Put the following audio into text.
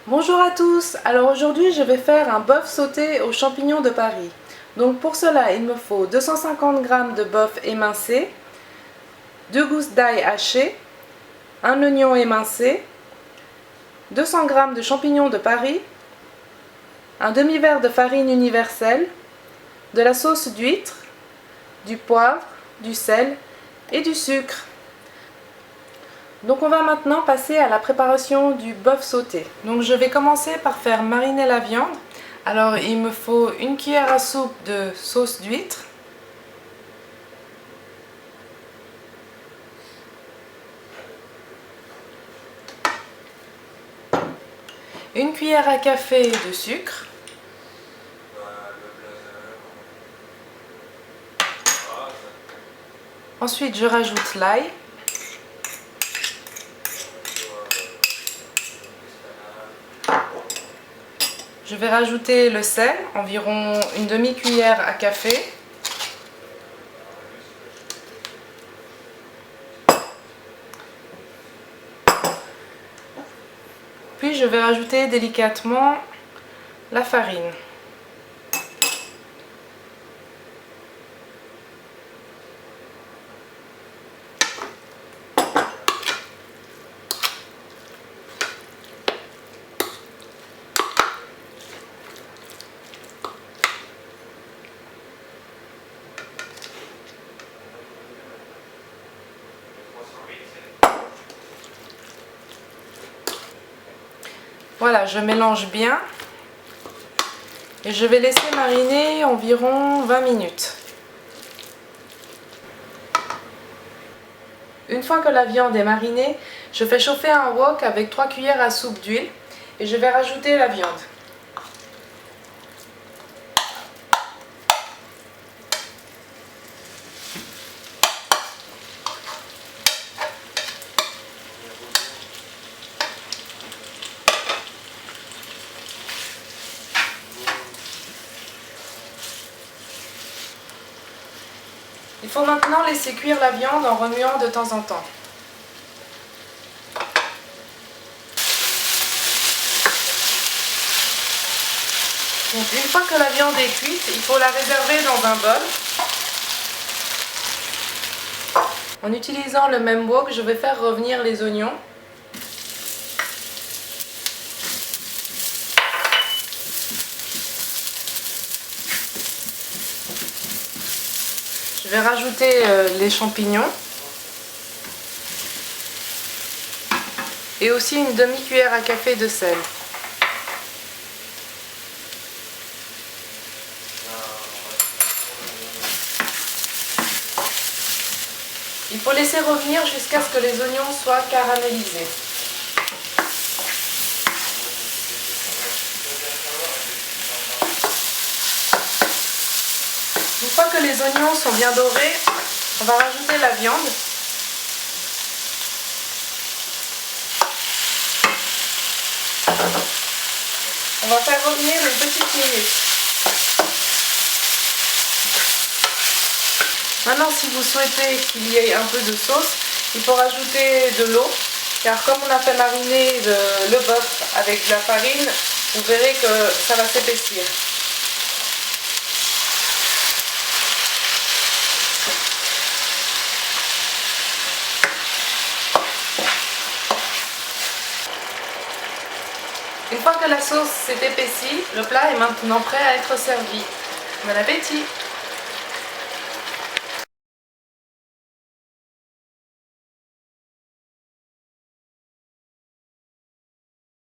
Bonjour à tous, alors aujourd'hui je vais faire un bœuf sauté aux champignons de Paris. Donc pour cela il me faut 250 g de bœuf émincé, 2 gousses d'ail hachées, un oignon émincé, 200 g de champignons de Paris, un demi-verre de farine universelle, de la sauce d'huître, du poivre, du sel et du sucre. Donc on va maintenant passer à la préparation du bœuf sauté. Donc je vais commencer par faire mariner la viande. Alors il me faut une cuillère à soupe de sauce d'huître, une cuillère à café de sucre, ensuite je rajoute l'ail, je vais rajouter le sel, environ une demi-cuillère à café. Puis je vais rajouter délicatement la farine. Voilà, je mélange bien et je vais laisser mariner environ 20 minutes. Une fois que la viande est marinée, je fais chauffer un wok avec 3 cuillères à soupe d'huile et je vais rajouter la viande. Il faut maintenant laisser cuire la viande en remuant de temps en temps. Donc une fois que la viande est cuite, il faut la réserver dans un bol. En utilisant le même wok, je vais faire revenir les oignons. Je vais rajouter les champignons et aussi une demi-cuillère à café de sel. Il faut laisser revenir jusqu'à ce que les oignons soient caramélisés. Une fois que les oignons sont bien dorés, on va rajouter la viande. On va faire revenir une petite minute. Maintenant, si vous souhaitez qu'il y ait un peu de sauce, il faut rajouter de l'eau, car comme on a fait mariner le bœuf avec de la farine, vous verrez que ça va s'épaissir. Une fois que la sauce s'est épaissie, le plat est maintenant prêt à être servi. Bon appétit!